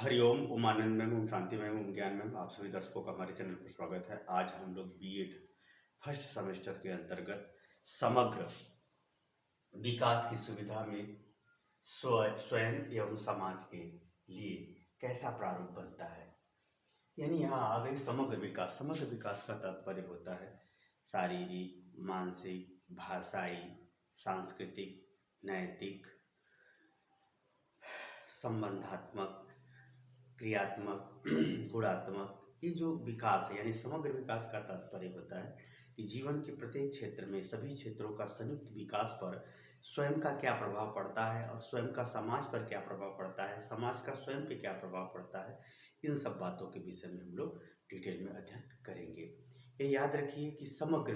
हरिओम उमानंद में ओम शांति में ओम ज्ञान में आप सभी दर्शकों का हमारे चैनल पर स्वागत है। आज हम लोग बीएड फर्स्ट सेमेस्टर के अंतर्गत समग्र विकास की सुविधा में स्वयं एवं समाज के लिए कैसा प्रारूप बनता है, यानी यहाँ आ गई समग्र विकास। समग्र विकास का तात्पर्य होता है शारीरिक, मानसिक, भाषाई, सांस्कृतिक, नैतिक, संबंधात्मक, क्रियात्मक, गुणात्मक, ये जो विकास है यानी समग्र विकास का तात्पर्य होता है कि जीवन के प्रत्येक क्षेत्र में सभी क्षेत्रों का संयुक्त विकास पर स्वयं का क्या प्रभाव पड़ता है और स्वयं का समाज पर क्या प्रभाव पड़ता है, समाज का स्वयं पे क्या प्रभाव पड़ता है। इन सब बातों के विषय में हम लोग डिटेल में अध्ययन करेंगे। ये याद रखिए कि समग्र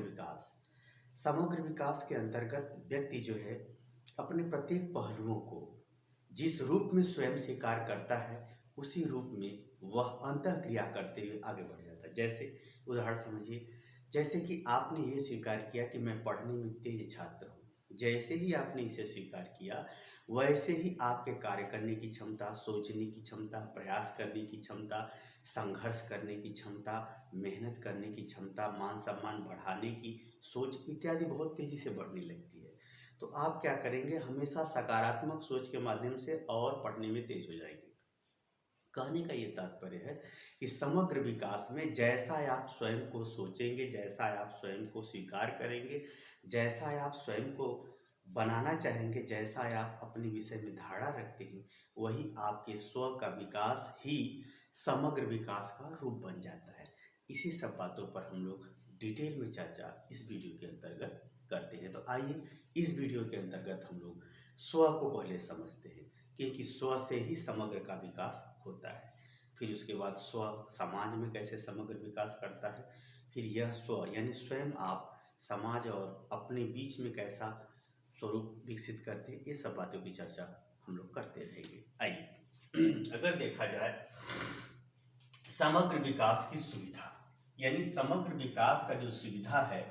विकास के अंतर्गत व्यक्ति जो है अपने प्रत्येक पहलुओं को जिस रूप में स्वयं स्वीकार करता है उसी रूप में वह अंतःक्रिया करते हुए आगे बढ़ जाता है। जैसे उदाहरण समझिए, जैसे कि आपने ये स्वीकार किया कि मैं पढ़ने में तेज छात्र हूँ। जैसे ही आपने इसे स्वीकार किया वैसे ही आपके कार्य करने की क्षमता, सोचने की क्षमता, प्रयास करने की क्षमता, संघर्ष करने की क्षमता, मेहनत करने की क्षमता, मान सम्मान बढ़ाने की सोच इत्यादि बहुत तेज़ी से बढ़ने लगती है। तो आप क्या करेंगे, हमेशा सकारात्मक सोच के माध्यम से और पढ़ने में तेज हो जाएंगे। कहने का ये तात्पर्य है कि समग्र विकास में जैसा आप स्वयं को सोचेंगे, जैसा आप स्वयं को स्वीकार करेंगे, जैसा आप स्वयं को बनाना चाहेंगे, जैसा आप अपने विषय में धारणा रखते हैं, वही आपके स्व का विकास ही समग्र विकास का रूप बन जाता है। इसी सब बातों पर हम लोग डिटेल में चर्चा इस वीडियो के अंतर्गत करते हैं। तो आइए इस वीडियो के अंतर्गत हम लोग स्व को पहले समझते हैं, क्योंकि स्व से ही समग्र का विकास होता है। फिर उसके बाद स्व समाज में कैसे समग्र विकास करता है, फिर यह स्व यानी स्वयं आप समाज और अपने बीच में कैसा स्वरूप विकसित करते हैं, ये सब बातों की चर्चा हम लोग करते रहेंगे। आइए अगर देखा जाए समग्र विकास की सुविधा, यानी समग्र विकास का जो सुविधा है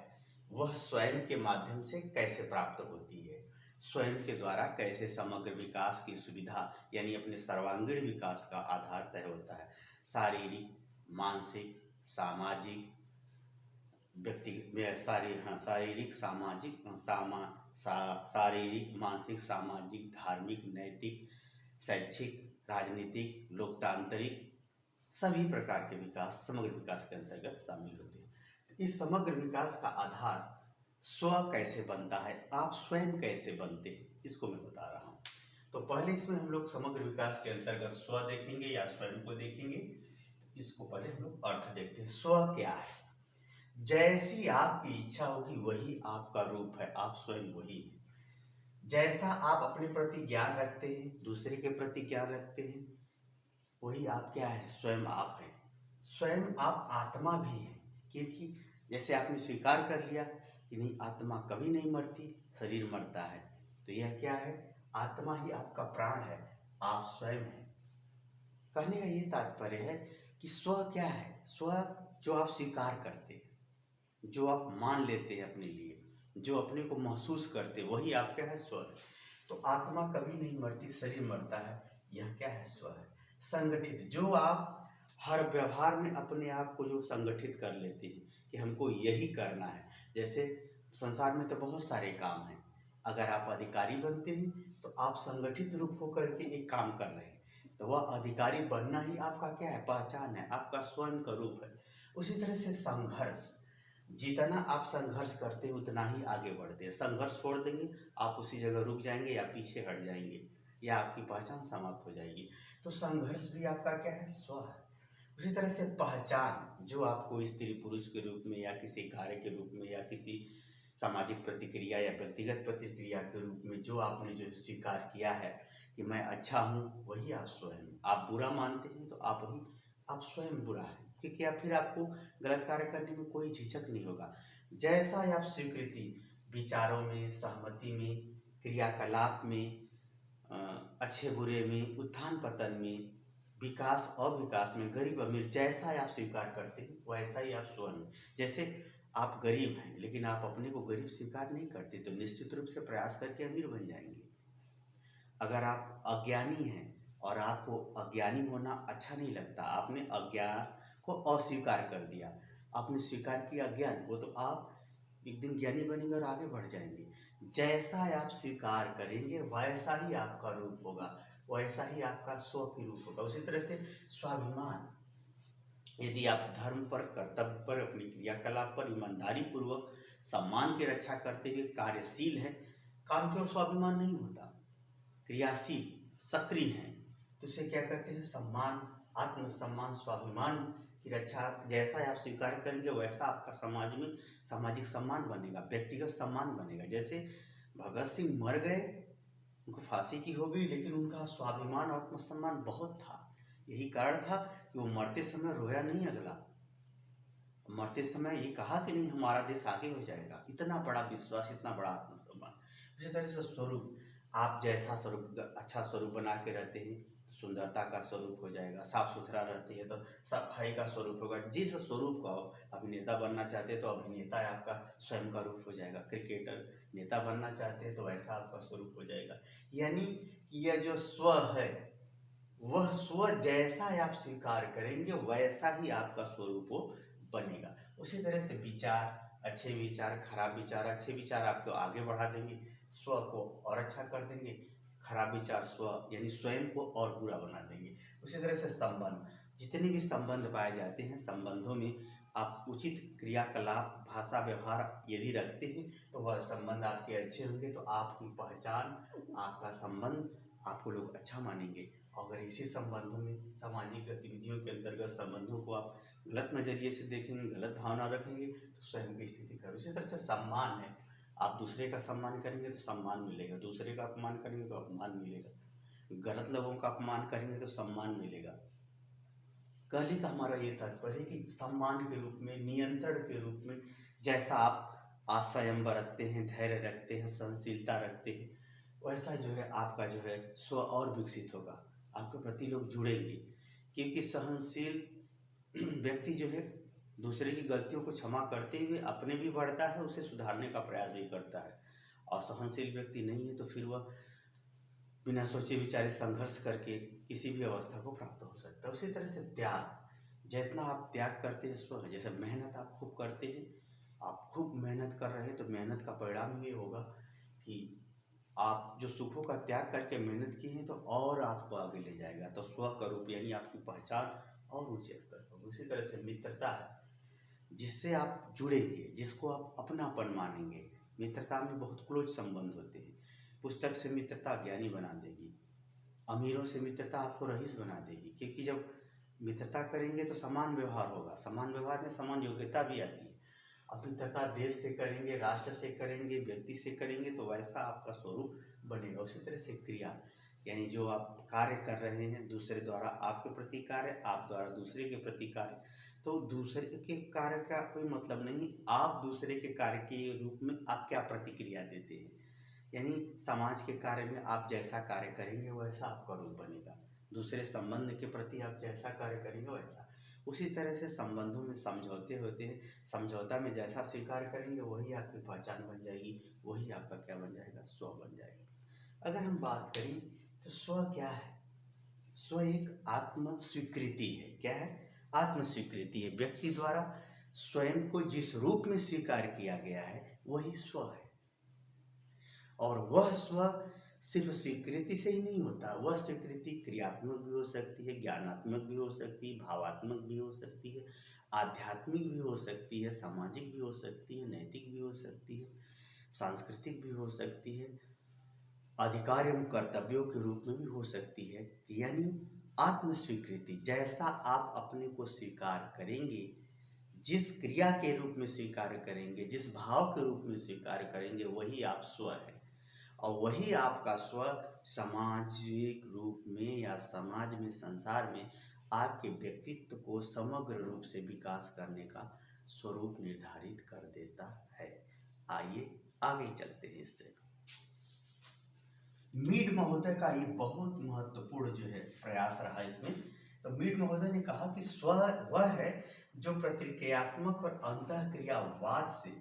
वह स्वयं के माध्यम से कैसे प्राप्त होती है, स्वयं के द्वारा कैसे समग्र विकास की सुविधा यानी अपने सर्वांगीण विकास का आधार तय होता है। शारीरिक, मानसिक, सामाजिक, शारीरिक, मानसिक, सामाजिक, धार्मिक, नैतिक, शैक्षिक, राजनीतिक, लोकतांत्रिक, सभी प्रकार के विकास समग्र विकास के अंतर्गत शामिल होते हैं। इस समग्र विकास का आधार स्व कैसे बनता है, आप स्वयं कैसे बनते हैं, इसको मैं बता रहा हूँ। तो पहले इसमें हम लोग समग्र विकास के अंतर्गत स्व देखेंगे या स्वयं को देखेंगे। इसको पहले हम लोग अर्थ देखते हैं। स्व क्या है? जैसी आपकी इच्छा होगी वही आपका रूप है, आप स्वयं वही हैं। जैसा आप अपने प्रति ज्ञान रखते हैं, दूसरे के प्रति ज्ञान रखते हैं, वही आप क्या है, स्वयं आप हैं। स्वयं आप आत्मा भी हैं, क्योंकि जैसे आपने स्वीकार कर लिया कि नहीं, आत्मा कभी नहीं मरती, शरीर मरता है, तो यह क्या है, आत्मा ही आपका प्राण है, आप स्वयं हैं। कहने का ये तात्पर्य है कि स्व क्या है, स्व जो आप स्वीकार करते हैं, जो आप मान लेते हैं अपने लिए, जो अपने को महसूस करते हैं, वही आप क्या है, स्व है। तो आत्मा कभी नहीं मरती, शरीर मरता है, यह क्या है, स्व है। संगठित, जो आप हर व्यवहार में अपने आप को जो संगठित कर लेते हैं कि हमको यही करना है। जैसे संसार में तो बहुत सारे काम हैं, अगर आप अधिकारी बनते हैं तो आप संगठित रूप होकर के एक काम कर रहे हैं, तो वह अधिकारी बनना ही आपका क्या है, पहचान है, आपका स्वयं का रूप है। उसी तरह से संघर्ष, जितना आप संघर्ष करते हैं उतना ही आगे बढ़ते हैं। संघर्ष छोड़ देंगे आप उसी जगह रुक जाएंगे या पीछे हट जाएंगे या आपकी पहचान समाप्त हो जाएगी। तो संघर्ष भी आपका क्या है, स्व है। उसी तरह से पहचान, जो आपको स्त्री पुरुष के रूप में या किसी कार्य के रूप में या किसी सामाजिक प्रतिक्रिया या व्यक्तिगत प्रतिक्रिया के रूप में जो आपने जो स्वीकार किया है कि मैं अच्छा हूँ, वही आप स्वयं। आप बुरा मानते हैं तो आप वही आप स्वयं बुरा है, क्योंकि आप फिर आपको गलत कार्य करने में कोई झिझक नहीं होगा। जैसा आप स्वीकृति विचारों में, सहमति में, क्रियाकलाप में, अच्छे बुरे में, उत्थान पतन में, विकास अविकास में, गरीब अमीर, जैसा आप स्वीकार करते हैं वैसा ही आप स्वयं। जैसे आप गरीब हैं लेकिन आप अपने को गरीब स्वीकार नहीं करते तो निश्चित रूप से प्रयास करके अमीर बन जाएंगे। अगर आप अज्ञानी हैं और आपको अज्ञानी होना अच्छा नहीं लगता, आपने अज्ञान को अस्वीकार कर दिया, आपने स्वीकार किया अज्ञान को, तो आप एक दिन ज्ञानी बनेंगे और आगे बढ़ जाएंगे। जैसा आप स्वीकार करेंगे वैसा ही आपका रूप होगा, वैसा ही आपका स्व की रूप होगा। उसी तरह से स्वाभिमान, यदि आप धर्म पर, कर्तव्य पर, अपनी क्रियाकलाप पर ईमानदारी पूर्वक सम्मान की रक्षा करते हुए कार्यशील हैं, कामचोर स्वाभिमान नहीं होता, क्रियाशील सक्रिय हैं, तो इसे क्या कहते हैं? सम्मान, आत्मसम्मान, स्वाभिमान की रक्षा। जैसा आप स्वीकार करेंगे वैसा आपका समाज में सामाजिक सम्मान बनेगा, व्यक्तिगत सम्मान बनेगा। जैसे भगत सिंह मर गए, उनको फांसी की हो गई, लेकिन उनका स्वाभिमान और आत्मसम्मान बहुत था। यही कारण था कि वो मरते समय रोया नहीं, अगला मरते समय ये कहा कि नहीं हमारा देश आगे हो जाएगा। इतना बड़ा विश्वास, इतना बड़ा आत्मसम्मान। इसी तरह से स्वरूप, आप जैसा स्वरूप, अच्छा स्वरूप बना के रहते हैं तो सुंदरता का स्वरूप हो जाएगा, साफ सुथरा रहते हैं तो सफाई का स्वरूप होगा। जिस स्वरूप का अभिनेता बनना चाहते हैं तो अभिनेता आपका स्वयं का रूप हो जाएगा, क्रिकेटर नेता बनना चाहते हैं तो वैसा आपका स्वरूप हो जाएगा। यानी यह जो स्व है, वह स्व जैसा आप स्वीकार करेंगे वैसा ही आपका स्वरूप हो बनेगा। उसी तरह से विचार, अच्छे विचार, खराब विचार, अच्छे विचार आपको आगे बढ़ा देंगे, स्व को और अच्छा कर देंगे, खराब विचार स्व यानी स्वयं को और बुरा बना देंगे। उसी तरह से संबंध, जितने भी संबंध पाए जाते हैं, संबंधों में आप उचित क्रियाकलाप, भाषा, व्यवहार यदि रखते हैं तो वह संबंध आपके अच्छे होंगे, तो आपकी पहचान, आपका संबंध आपको लोग अच्छा मानेंगे। अगर इसी संबंधों में, सामाजिक गतिविधियों के अंतर्गत संबंधों को आप गलत नज़रिए से देखेंगे, गलत भावना रखेंगे तो स्वयं की स्थिति खराब। इसी तरह से सम्मान है, आप दूसरे का सम्मान करेंगे तो सम्मान मिलेगा, दूसरे का अपमान करेंगे तो अपमान मिलेगा, गलत लोगों का अपमान करेंगे तो सम्मान मिलेगा। कहने का हमारा ये तात्पर्य है कि सम्मान के रूप में, नियंत्रण के रूप में, जैसा आप संयम बरतते हैं, धैर्य रखते हैं, सहनशीलता रखते हैं, वैसा जो है आपका जो है स्व और विकसित होगा, आपके प्रति लोग जुड़ेंगे। क्योंकि सहनशील व्यक्ति जो है दूसरे की गलतियों को क्षमा करते हुए अपने भी बढ़ता है, उसे सुधारने का प्रयास भी करता है। और सहनशील व्यक्ति नहीं है तो फिर वह बिना सोचे विचारे संघर्ष करके किसी भी अवस्था को प्राप्त हो सकता है। उसी तरह से त्याग, जितना आप त्याग करते हैं स्व, जैसे मेहनत आप खूब करते हैं, आप खूब मेहनत कर रहे हैं तो मेहनत का परिणाम ये होगा कि आप जो सुखों का त्याग करके मेहनत की है तो और आपको आगे ले जाएगा, तो स्व का रूप यानी आपकी पहचान और ऊंचे स्तर पर। उसी तरह से मित्रता है, जिससे आप जुड़ेंगे, जिसको आप अपनापन मानेंगे। मित्रता में बहुत क्लोज संबंध होते हैं। पुस्तक से मित्रता ज्ञानी बना देगी, अमीरों से मित्रता आपको रईस बना देगी, क्योंकि जब मित्रता करेंगे तो समान व्यवहार होगा, समान व्यवहार में समान योग्यता भी आती है। अब मित्रता देश से करेंगे, राष्ट्र से करेंगे, व्यक्ति से करेंगे तो वैसा आपका स्वरूप बनेगा। उसी तरह से क्रिया, यानी जो आप कार्य कर रहे हैं, दूसरे द्वारा आपके प्रति कार्य, आप द्वारा दूसरे के प्रति कार्य, तो दूसरे के कार्य का कोई मतलब नहीं, आप दूसरे के कार्य के रूप में आप क्या प्रतिक्रिया देते हैं। यानी समाज के कार्य में आप जैसा कार्य करेंगे वैसा आपका रूप बनेगा, दूसरे संबंध के प्रति आप जैसा कार्य करेंगे वैसा। उसी तरह से संबंधों में समझौते होते हैं, समझौता में जैसा स्वीकार करेंगे वही आपकी पहचान बन जाएगी, वही आपका क्या बन जाएगा, स्व बन जाएगा। अगर हम बात करें तो स्व क्या है? स्व एक आत्म स्वीकृति है। क्या है? आत्म स्वीकृति है। व्यक्ति द्वारा स्वयं को जिस रूप में स्वीकार किया गया है वही स्व है। और वह स्व सिर्फ स्वीकृति से ही नहीं होता, वह स्वीकृति क्रियात्मक भी हो सकती है, ज्ञानात्मक भी हो सकती है, भावात्मक भी हो सकती है, आध्यात्मिक भी हो सकती है, सामाजिक भी हो सकती है, नैतिक भी हो सकती है, सांस्कृतिक भी हो सकती है, अधिकार एवं कर्तव्यों के रूप में भी हो सकती है। यानी आत्म स्वीकृति, जैसा आप अपने को स्वीकार करेंगे, जिस क्रिया के रूप में स्वीकार करेंगे, जिस भाव के रूप में स्वीकार करेंगे, वही आप स्व है। और वही आपका स्व सामाजिक रूप में या समाज में, संसार में आपके व्यक्तित्व को समग्र रूप से विकास करने का स्वरूप निर्धारित कर देता है। आइए आगे चलते हैं इससे। मीड महोदय का ये बहुत महत्वपूर्ण जो है प्रयास रहा इसमें। तो मीड महोदय ने कहा कि स्व वह है जो प्रतिक्रियात्मक और अंतःक्रियावाद से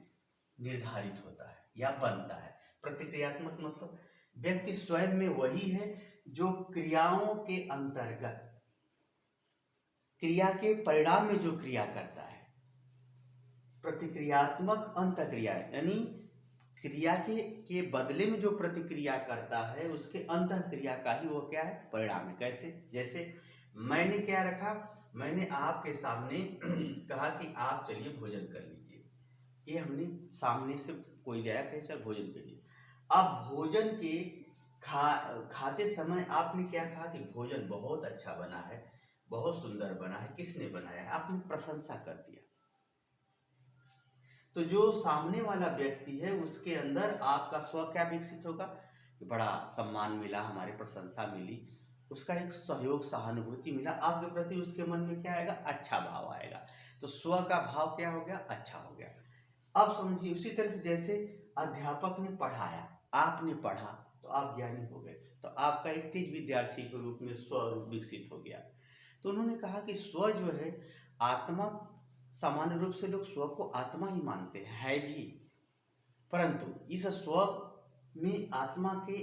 निर्धारित होता है या बनता है। प्रतिक्रियात्मक मतलब व्यक्ति स्वयं में वही है जो क्रियाओं के अंतर्गत क्रिया के परिणाम में जो क्रिया करता है। प्रतिक्रियात्मक अंतःक्रिया यानी क्रिया के बदले में जो प्रतिक्रिया करता है उसके अंतःक्रिया का ही वो क्या है, परिणाम है। कैसे? जैसे मैंने क्या रखा, मैंने आपके सामने कहा कि आप चलिए भोजन कर लीजिए। ये हमने सामने से कोई गया कैसा भोजन करिए। अब भोजन के खाते समय आपने क्या कहा कि भोजन बहुत अच्छा बना है, बहुत सुंदर बना है। किसने बनाया है? आपने प्रशंसा कर दिया। तो जो सामने वाला व्यक्ति है उसके अंदर आपका स्व क्या विकसित होगा कि बड़ा सम्मान मिला, हमारे प्रशंसा मिली, उसका एक सहयोग सहानुभूति मिला आपके प्रति, उसके मन में क्या आएगा, अच्छा भाव आएगा। तो स्व का भाव क्या हो गया, अच्छा हो गया। अब समझिए उसी तरह से जैसे अध्यापक ने पढ़ाया, आपने पढ़ा तो आप ज्ञानी हो गए, तो आपका एक तेज विद्यार्थी के रूप में स्व विकसित हो गया। तो उन्होंने कहा कि स्व जो है आत्मा, सामान्य रूप से लोग स्व को आत्मा ही मानते हैं भी, परंतु इस स्व में आत्मा के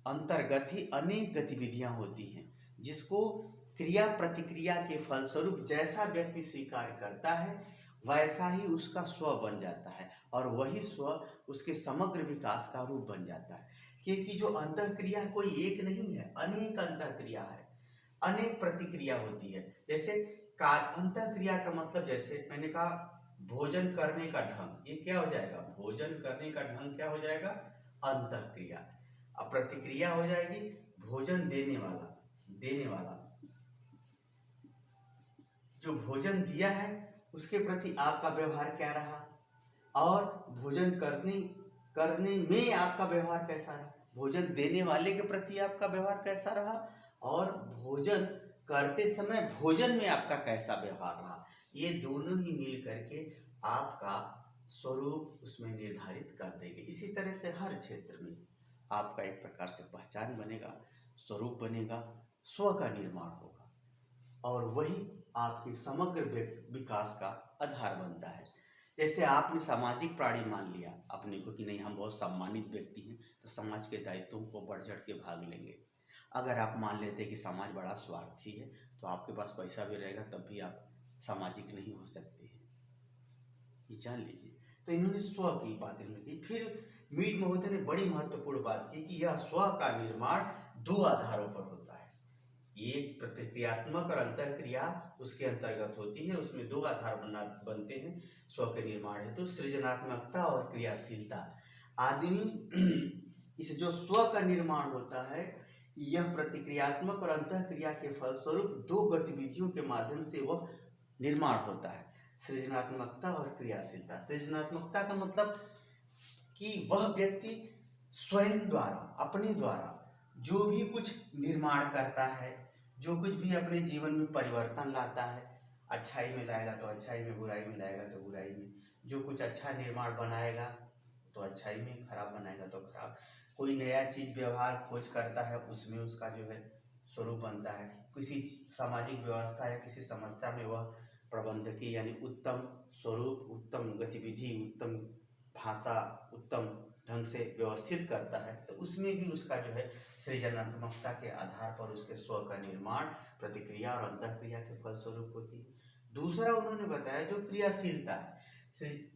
अंतर्गत ही अनेक गतिविधियां होती हैं, जिसको क्रिया प्रतिक्रिया के फलस्वरूप जैसा व्यक्ति स्वीकार करता है वैसा ही उसका स्व बन जाता है, और वही स्व उसके समग्र विकास का रूप बन जाता है। क्योंकि जो अंतःक्रिया कोई एक नहीं है, अनेक अंतःक्रिया है, अनेक प्रतिक्रिया होती है। जैसे अंतःक्रिया का मतलब, जैसे मैंने कहा भोजन करने का ढंग, ये क्या हो जाएगा, भोजन करने का ढंग क्या हो जाएगा, अंतःक्रिया। अब प्रतिक्रिया हो जाएगी भोजन देने वाला जो भोजन दिया है उसके प्रति आपका व्यवहार क्या रहा, और भोजन करने में आपका व्यवहार कैसा रहा, भोजन देने वाले के प्रति आपका व्यवहार कैसा रहा, और भोजन करते समय भोजन में आपका कैसा व्यवहार रहा। ये दोनों ही मिल करके आपका स्वरूप उसमें निर्धारित कर देंगे। इसी तरह से हर क्षेत्र में आपका एक प्रकार से पहचान बनेगा, स्वरूप बनेगा, स्व का निर्माण होगा, और वही आपके समग्र विकास का आधार बनता है। जैसे आपने सामाजिक प्राणी मान लिया अपने को कि नहीं हम बहुत सम्मानित व्यक्ति हैं, तो समाज के दायित्वों को बढ़ चढ़ के भाग लेंगे। अगर आप मान लेते हैं कि समाज बड़ा स्वार्थी है, तो आपके पास पैसा भी रहेगा तब भी आप सामाजिक नहीं हो सकते हैं, ये जान लीजिए। तो इन्होंने स्व की बातें की। फिर मीट महोदय ने बड़ी महत्वपूर्ण बात की कि यह स्व का निर्माण दो आधारों पर होता है। एक प्रतिक्रियात्मक और अंतःक्रिया उसके अंतर्गत होती है, उसमें दो आधार बनते हैं स्व के निर्माण हेतु, तो सृजनात्मकता और क्रियाशीलता। आदमी इस जो स्व का निर्माण होता है यह प्रतिक्रियात्मक और अंतःक्रिया के फलस्वरूप दो गतिविधियों के माध्यम से वह निर्माण होता है, सृजनात्मकता और क्रियाशीलता। सृजनात्मकता का मतलब कि वह व्यक्ति स्वयं द्वारा, अपने द्वारा जो भी कुछ निर्माण करता है, जो कुछ भी अपने जीवन में परिवर्तन लाता है, अच्छाई में लाएगा तो अच्छाई में, बुराई में लाएगा तो बुराई में, जो कुछ अच्छा निर्माण बनाएगा तो अच्छाई में, खराब बनाएगा तो खराब। कोई नया चीज व्यवहार खोज करता है, उसमें उसका जो है स्वरूप बनता है। किसी सामाजिक व्यवस्था या किसी समस्या में वह प्रबंधकीय यानी उत्तम स्वरूप, उत्तम गतिविधि, उत्तम भाषा, उत्तम ढंग से व्यवस्थित करता है, तो उसमें भी उसका जो है सृजनात्मकता के आधार पर उसके स्व का निर्माण प्रतिक्रिया और अंतःक्रिया के फलस्वरूप होती है। दूसरा उन्होंने बताया जो क्रियाशीलता है,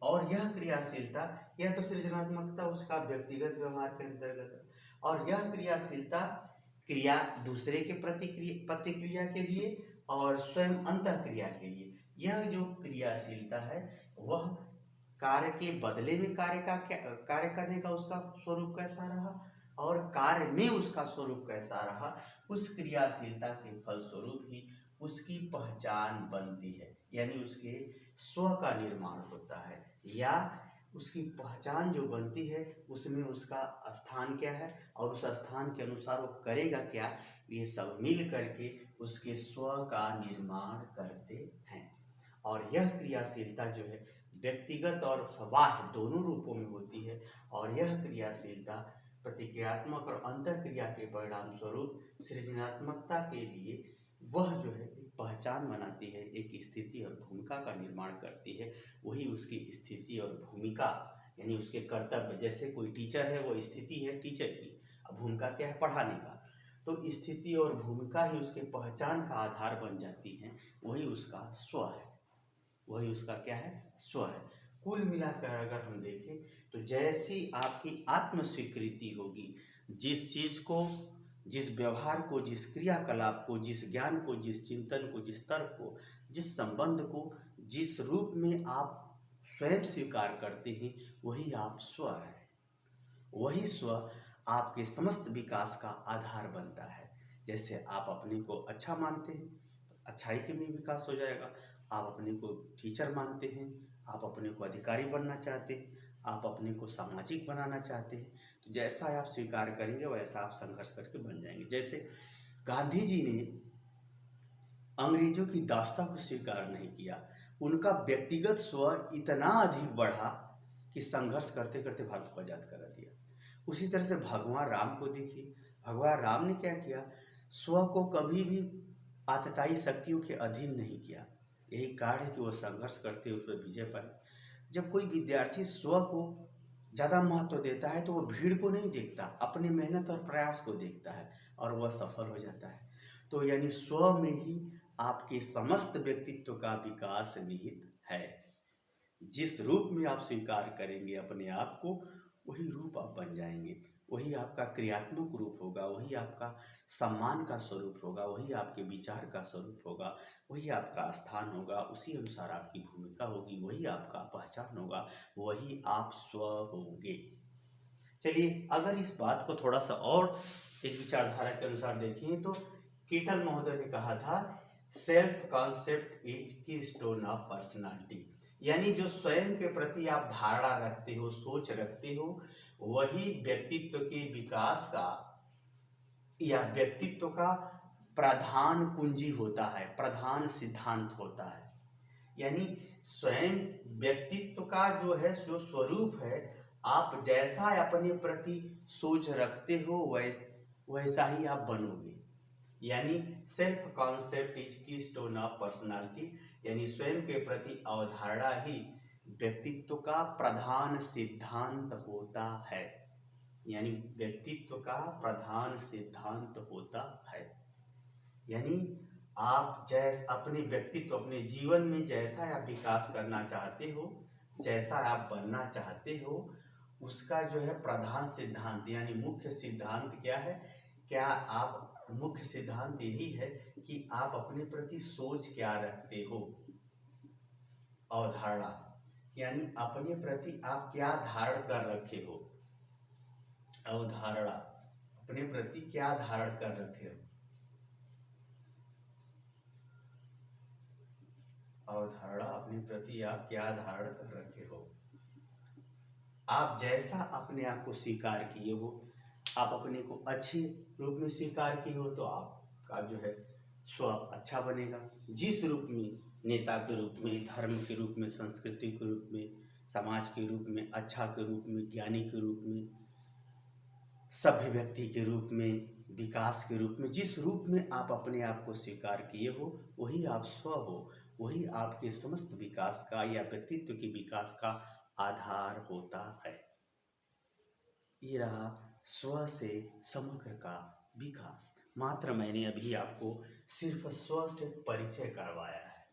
और यह क्रियाशीलता, यह तो सृजनात्मकता उसका व्यक्तिगत व्यवहार के अंतर्गत है, और यह क्रियाशीलता क्रिया दूसरे के प्रतिक्रिया के लिए और स्वयं अंतःक्रिया के लिए। यह जो क्रियाशीलता है वह कार्य के बदले में कार्य करने का उसका स्वरूप कैसा रहा, और कार्य में उसका स्वरूप कैसा रहा, उस क्रियाशीलता के फलस्वरूप ही उसकी पहचान बनती है, यानी उसके स्व का निर्माण होता है, या उसकी पहचान जो बनती है उसमें उसका स्थान क्या है और उस स्थान के अनुसार वो करेगा क्या, ये सब मिल करके उसके स्व का निर्माण करते हैं। और यह क्रियाशीलता जो है व्यक्तिगत और बाह्य दोनों रूपों में होती है, और यह क्रियाशीलता प्रतिक्रियात्मक और अंतःक्रिया के परिणाम स्वरूप सृजनात्मकता के लिए वह जो है एक पहचान बनाती है, एक स्थिति और भूमिका का निर्माण करती है। वही उसकी स्थिति और भूमिका यानी उसके कर्तव्य, जैसे कोई टीचर है, वो स्थिति है टीचर की, अब भूमिका क्या है, पढ़ाने का, तो स्थिति और भूमिका ही उसके पहचान का आधार बन जाती है, वही उसका स्व है, वही उसका क्या है, स्व है। कुल मिलाकर अगर हम देखें तो जैसी आपकी आत्म स्वीकृति होगी, जिस चीज़ को, जिस व्यवहार को, जिस क्रियाकलाप को, जिस ज्ञान को, जिस चिंतन को, जिस तर्क को, जिस संबंध को, जिस रूप में आप स्वयं स्वीकार करते हैं, वही आप स्व है। वही स्व आपके समस्त विकास का आधार बनता है। जैसे आप अपने को अच्छा मानते हैं, अच्छाई के में विकास हो जाएगा। आप अपने को टीचर मानते हैं, आप अपने को अधिकारी बनना चाहते हैं, आप अपने को सामाजिक बनाना चाहते हैं, तो जैसा आप स्वीकार करेंगे वैसा आप संघर्ष करके बन जाएंगे। जैसे गांधी जी ने अंग्रेजों की दास्ता को स्वीकार नहीं किया, उनका व्यक्तिगत स्व इतना अधिक बढ़ा कि संघर्ष करते करते भारत को आज़ाद करा दिया। उसी तरह से भगवान राम को देखिए, भगवान राम ने क्या किया, स्व को कभी भी आतताई शक्तियों के अधीन नहीं किया। यही कारण है कि वो संघर्ष करते उस पर विजय पाए। जब कोई विद्यार्थी स्व को ज़्यादा महत्व देता है तो वो भीड़ को नहीं देखता, अपनी मेहनत और प्रयास को देखता है और वह सफल हो जाता है। तो यानी स्व में ही आपके समस्त व्यक्तित्व का विकास निहित है। जिस रूप में आप स्वीकार करेंगे अपने आप को, वही रूप आप बन जाएंगे, वही आपका क्रियात्मक रूप होगा, वही आपका सम्मान का स्वरूप होगा, वही आपके विचार का स्वरूप होगा, वही आपका स्थान होगा, उसी अनुसार आपकी भूमिका होगी, वही आपका पहचान होगा, वही आप स्व होंगे। चलिए अगर इस बात को थोड़ा सा और एक विचारधारा के अनुसार देखें तो कीटल महोदय ने कहा था, सेल्फ कॉन्सेप्ट इज की स्टोन ऑफ पर्सनालिटी, यानी जो स्वयं के प्रति आप धारणा रखते हो, सोच रखते हो, वही व्यक्तित्व के विकास का या व्यक्तित्व का प्रधान कुंजी होता है, प्रधान सिद्धांत होता है। यानी स्वयं व्यक्तित्व का जो है, जो स्वरूप है, आप जैसा अपने प्रति सोच रखते हो वैसा ही आप बनोगे। यानी सेल्फ कॉन्सेप्ट इज की स्टोन ऑफ पर्सनालिटी, यानी स्वयं के प्रति अवधारणा ही व्यक्तित्व का प्रधान सिद्धांत होता है। यानी व्यक्तित्व का प्रधान सिद्धांत होता है। यानी आप अपने व्यक्तित्व, अपने जीवन में जैसा आप विकास करना चाहते हो, जैसा आप बनना चाहते हो, उसका जो है प्रधान सिद्धांत यानी मुख्य सिद्धांत क्या है, क्या आप मुख्य सिद्धांत यही है कि आप अपने प्रति सोच क्या रखते हो, अवधारणा, यानी अपने प्रति आप क्या धारण कर रखे हो, अवधारणा, अपने प्रति क्या धारण कर रखे हो, अवधारणा, अपने प्रति आप क्या धारण कर रखे हो। आप जैसा अपने आप को स्वीकार किए हो, आप अपने को अच्छे रूप में स्वीकार किए हो, तो आपका जो है स्व अच्छा बनेगा। जिस रूप में, नेता के रूप में, धर्म के रूप में, संस्कृति के रूप में, समाज के रूप में, अच्छा के रूप में, ज्ञानी के रूप में, सभ्य व्यक्ति के रूप में, विकास के रूप में, जिस रूप में आप अपने आप को स्वीकार किए हो, वही आप स्व हो, वही आपके समस्त विकास का या व्यक्तित्व के विकास का आधार होता है। ये रहा स्व से समग्र का विकास। मात्र मैंने अभी आपको सिर्फ स्व से परिचय करवाया है।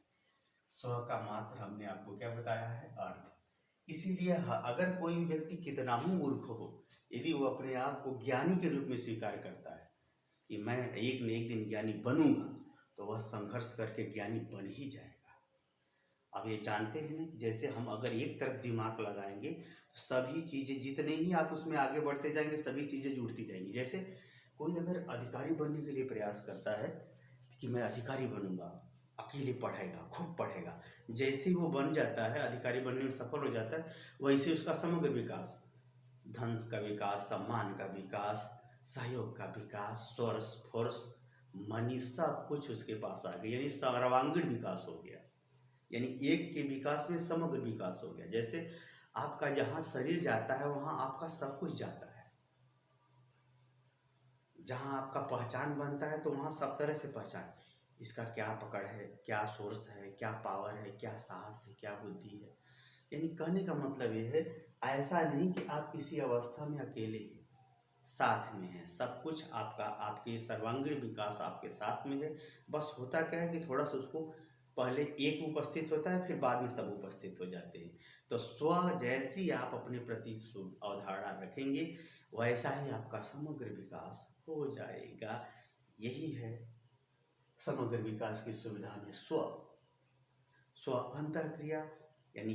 स्व का मात्र हमने आपको क्या बताया है, अर्थ। इसीलिए अगर कोई भी व्यक्ति कितना ही मूर्ख हो, यदि वो अपने आप को ज्ञानी के रूप में स्वीकार करता है कि मैं एक न एक दिन ज्ञानी बनूंगा, तो वह संघर्ष करके ज्ञानी बन ही जाएगा। अब ये जानते हैं ना कि जैसे हम अगर एक तरफ दिमाग लगाएंगे तो सभी चीज़ें, जितने ही आप उसमें आगे बढ़ते जाएंगे, सभी चीज़ें जुड़ती जाएंगी। जैसे कोई अगर अधिकारी बनने के लिए प्रयास करता है कि मैं अधिकारी बनूंगा, अकेले पढ़ेगा, खूब पढ़ेगा, जैसे ही वो बन जाता है, अधिकारी बनने में सफल हो जाता है, वैसे उसका समग्र विकास, धन का विकास, सम्मान का विकास, सहयोग का विकास, सोर्स फोर्स मनी, सब कुछ उसके पास आ गया, यानी सर्वांगीण विकास हो गया। यानी एक के विकास में समग्र विकास हो गया। जैसे आपका जहाँ शरीर जाता है वहाँ आपका सब कुछ जाता है, जहाँ आपका पहचान बनता है तो वहाँ सब तरह से पहचान, इसका क्या पकड़ है, क्या सोर्स है, क्या पावर है, क्या साहस है, क्या बुद्धि है। यानी कहने का मतलब ये है ऐसा नहीं कि आप किसी अवस्था में अकेले हैं, साथ में हैं, सब कुछ आपका, आपके सर्वांगीण विकास आपके साथ में है। बस होता क्या है कि थोड़ा सा उसको पहले एक उपस्थित होता है, फिर बाद में सब उपस्थित हो जाते हैं। तो स्व जैसी आप अपने प्रति अवधारणा रखेंगे, वैसा ही आपका समग्र विकास हो जाएगा। यही है समग्र विकास की सुविधा में स्व अंतःक्रिया, यानी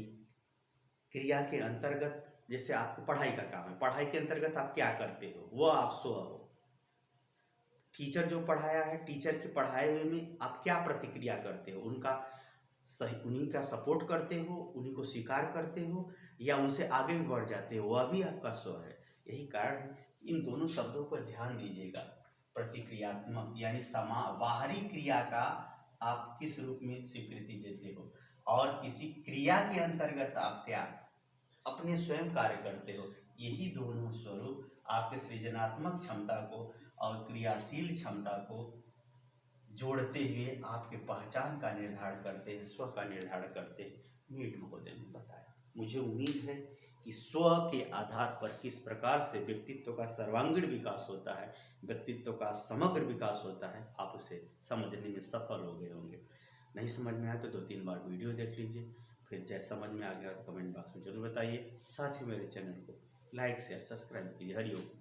क्रिया के अंतर्गत। जैसे आपको पढ़ाई का काम है, पढ़ाई के अंतर्गत आप क्या करते हो, वह आप स्व हो। टीचर जो पढ़ाया है, टीचर के पढ़ाए हुए में आप क्या प्रतिक्रिया करते हो, उनका सही, उन्हीं का सपोर्ट करते हो, उन्हीं को स्वीकार करते हो, या उनसे आगे भी बढ़ जाते हो, वह भी आपका स्व है। यही कारण है, इन दोनों शब्दों पर ध्यान दीजिएगा। प्रतिक्रियात्मक यानी बाहरी क्रिया का आप किस रूप में स्वीकृति देते हो, और किसी क्रिया के अंतर्गत आप क्या अपने स्वयं कार्य करते हो। यही दोनों स्वरूप आपके सृजनात्मक क्षमता को और क्रियाशील क्षमता को जोड़ते हुए आपके पहचान का निर्धारण करते हैं, स्व का निर्धारण करते हैं। मीट महोदय ने बताया। मुझे उम्मीद है कि स्व के आधार पर किस प्रकार से व्यक्तित्व का सर्वांगीण विकास होता है, व्यक्तित्व का समग्र विकास होता है, आप उसे समझने में सफल हो गए होंगे। नहीं समझ में आया तो 2-3 बार वीडियो देख लीजिए, फिर जैसे समझ में आ गया तो कमेंट बॉक्स में जरूर बताइए। साथ ही मेरे चैनल को लाइक शेयर सब्सक्राइब कीजिए। हरिओम।